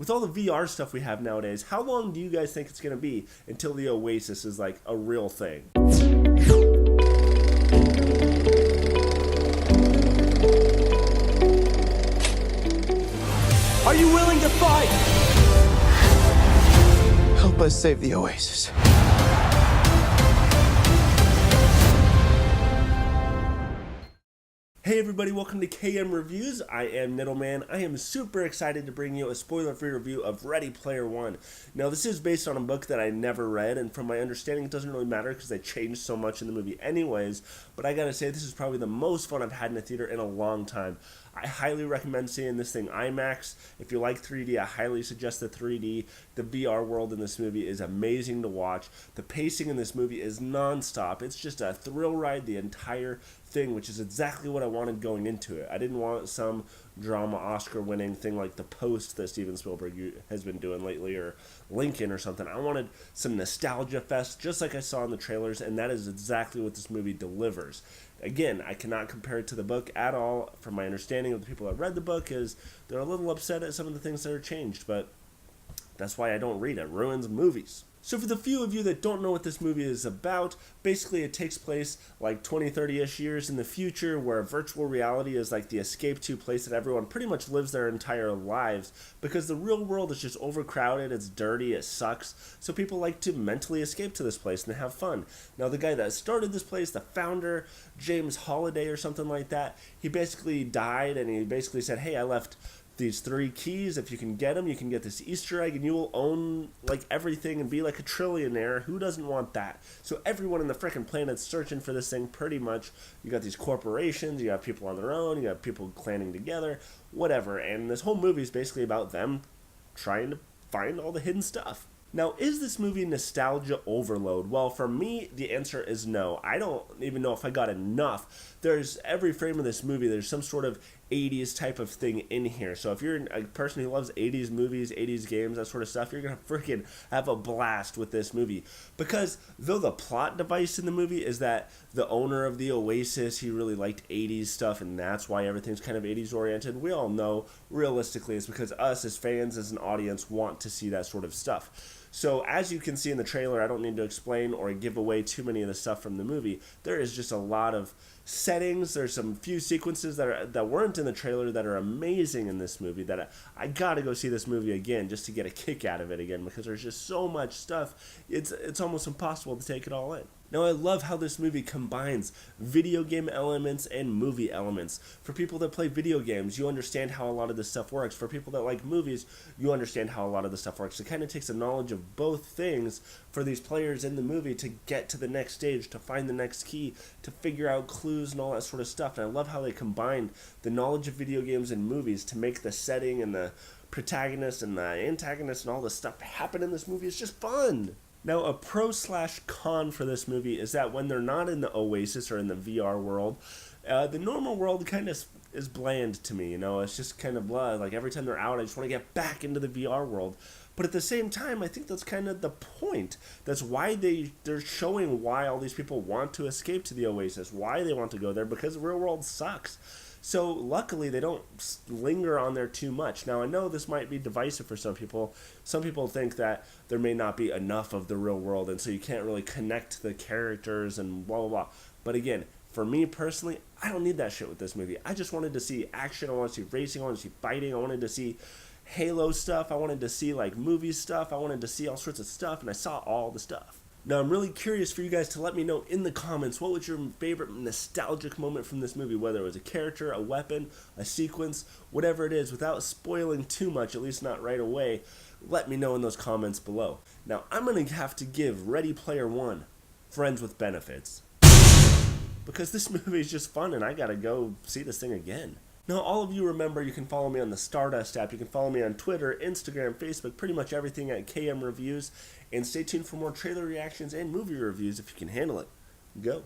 with all the VR stuff we have nowadays, how long do you guys think it's going to be until the Oasis is like a real thing? Are you willing to fight? Help us save the Oasis. Hey everybody, welcome to KM Reviews. I am Niddleman. I am super excited to bring you a spoiler-free review of Ready Player One. Now, this is based on a book that I never read, and from my understanding, it doesn't really matter because they changed so much in the movie anyways, but I gotta say, this is probably the most fun I've had in a theater in a long time. I highly recommend seeing this thing IMAX. If you like 3D, I highly suggest the 3D. The VR world in this movie is amazing to watch. The pacing in this movie is non-stop. It's just a thrill ride the entire thing, which is exactly what I wanted going into it. I didn't want some drama Oscar-winning thing like The Post that Steven Spielberg has been doing lately, or Lincoln or something. I wanted some nostalgia fest, just like I saw in the trailers, and that is exactly what this movie delivers. Again, I cannot compare it to the book at all. From my understanding of the people that read the book, is they're a little upset at some of the things that are changed, but that's why I don't read it. It ruins movies. So for the few of you that don't know what this movie is about, basically it takes place like 20, 30-ish years in the future, where virtual reality is like the escape to place that everyone pretty much lives their entire lives, because the real world is just overcrowded, it's dirty, it sucks, so people like to mentally escape to this place and have fun. Now the guy that started this place, the founder, James Holiday or something like that, he basically died, and he basically said, hey, I left these 3 keys. If you can get them, you can get this Easter egg, and you will own like everything and be like a trillionaire. Who doesn't want that? So everyone in the frickin' planet's searching for this thing pretty much. You got these corporations, you have people on their own, you have people clanning together, whatever. And this whole movie is basically about them trying to find all the hidden stuff. Now, is this movie nostalgia overload? Well, for me, the answer is no. I don't even know if I got enough. There's every frame of this movie, there's some sort of 80s type of thing in here. So if you're a person who loves 80s movies, 80s games, that sort of stuff, you're going to freaking have a blast with this movie. Because though the plot device in the movie is that the owner of the Oasis, he really liked 80s stuff, and that's why everything's kind of 80s oriented, we all know realistically it's because us as fans, as an audience, want to see that sort of stuff. So as you can see in the trailer, I don't need to explain or give away too many of the stuff from the movie. There is just a lot of settings. There's some few sequences that weren't in the trailer that are amazing in this movie, that I gotta go see this movie again just to get a kick out of it again, because there's just so much stuff. It's almost impossible to take it all in. Now, I love how this movie combines video game elements and movie elements. For people that play video games, you understand how a lot of this stuff works. For people that like movies, you understand how a lot of this stuff works. It kind of takes a knowledge of both things for these players in the movie to get to the next stage, to find the next key, to figure out clues and all that sort of stuff. And I love how they combined the knowledge of video games and movies to make the setting and the protagonist and the antagonist and all the stuff happen in this movie. It's just fun. Now, a pro/con for this movie is that when they're not in the Oasis or in the VR world, the normal world kind of is bland to me, you know. It's just kind of blah. Like, every time they're out, I just want to get back into the VR world. But at the same time, I think that's kind of the point. That's why they're showing why all these people want to escape to the Oasis, why they want to go there, because the real world sucks. So luckily, they don't linger on there too much. Now, I know this might be divisive for some people. Some people think that there may not be enough of the real world, and so you can't really connect the characters and blah, blah, blah. But again, for me personally, I don't need that shit with this movie. I just wanted to see action. I wanted to see racing. I wanted to see fighting. I wanted to see Halo stuff. I wanted to see, like, movie stuff. I wanted to see all sorts of stuff, and I saw all the stuff. Now, I'm really curious for you guys to let me know in the comments, what was your favorite nostalgic moment from this movie, whether it was a character, a weapon, a sequence, whatever it is, without spoiling too much, at least not right away. Let me know in those comments below. Now, I'm going to have to give Ready Player One friends with benefits, because this movie is just fun, and I got to go see this thing again. Now, all of you remember, you can follow me on the Stardust app. You can follow me on Twitter, Instagram, Facebook, pretty much everything at KM Reviews. And stay tuned for more trailer reactions and movie reviews if you can handle it. Go.